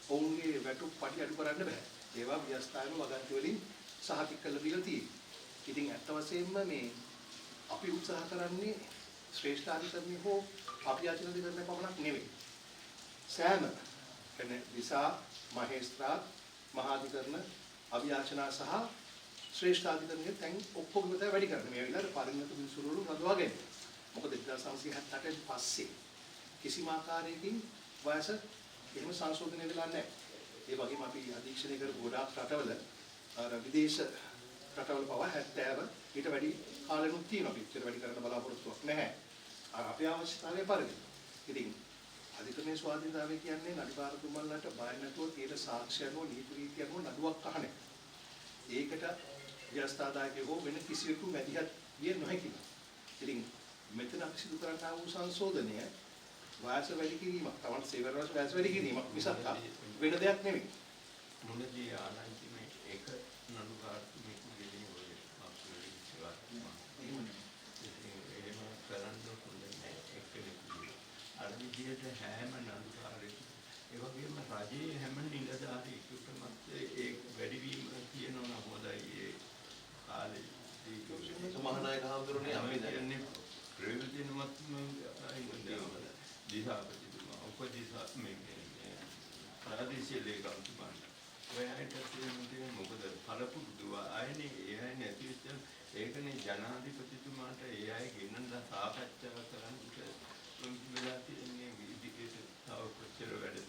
ඔවුන්ගේ වැටුප් පටි අඩු කරන්න බෑ. ඒවා ව්‍යවස්ථායම වගන්ති වලින් සහතික කළ දීලා තියෙනවා. ඉතින් ඇත්ත වශයෙන්ම මේ අපි උත්සාහ කරන්නේ ශ්‍රේෂ්ඨාධිකරණය හෝ අභ්‍යාචනාධිකරණය පමණක් නෙවෙයි. සෑම කියන්නේ දිසා මහේස්ත්‍රාත් මහාධිකරණ අභ්‍යාචනා සහ ශ්‍රේෂ්ඨාධිකරණය දැන් ඔක්කොම විතර වැඩි කරන්නේ. මේ වෙලාවට පරිණත විසුරුවලු නදවාගෙන. මොකද 1978 පස්සේ කිසිම ආකාරයකින් වයස එහෙම සංශෝධනය වෙලා නැහැ. ඒ වගේම අපි අධීක්ෂණය කර ගොඩාක් රටවල අර විදේශ රටවල පවා 70 ඊට වැඩි කාලෙනුත් තියෙනවා. පිටතට වැඩි කරන්න බලාපොරොත්තුවක් නැහැ. අපේ අවශ්‍යතාවය පරිදි. ඉතින් අධිකරණයේ ස්වාධීනතාවය කියන්නේ නඩුකාරතුමන්ලට බය නැතුව තියෙන සාක්ෂියනෝ නීති රීතියනෝ නඩුවක් අහන එක. ඒකට ව්‍යවස්ථාදායකයෝ හෝ වෙන කිසිවෙකු මැදිහත් විය නොහැකියි. ඉතින් මෙතන අපි සිදු කරන්න ආ වූ සංශෝධනය වයස වැඩි කිරීමක්, තමයි සේවර වයස වැඩි කිරීමක් මිසක් වෙන දෙයක් නෙමෙයි. මොනදී ආනන්ති මේ එක නඩුකාරතුමෙක් ගෙලින් ඔය අපේ ඉස්සරහ එහෙම කරන්න හොඳන්නේ එක්කෙනෙක්. අර විදිහට හැම නඩුකාරයෙක් ඒ වගේම රජයේ හැම නිලධාරියෙකුටම ඒ වැඩිවීම කියනවා නම් හොඳයි ඒ කාලේ. මහානායක හඳුරන්නේ අපි දැන්නේ ප්‍රයෝජනවත් දිහාපතිතුමා උපදිසා මේ ප්‍රාදේශීය ලේකම්තුමා ඔයාට කියන්නේ මොකද පළපුරුදුව ආයනේ ඒ අය නැතිවෙච්ච ඒකනේ ජනාධිපතිතුමාට ඒ අය ගෙන්නලා සාකච්ඡා කරන්න වෙලා තියෙන්නේ විදිහට තව කොච්චර වැඩ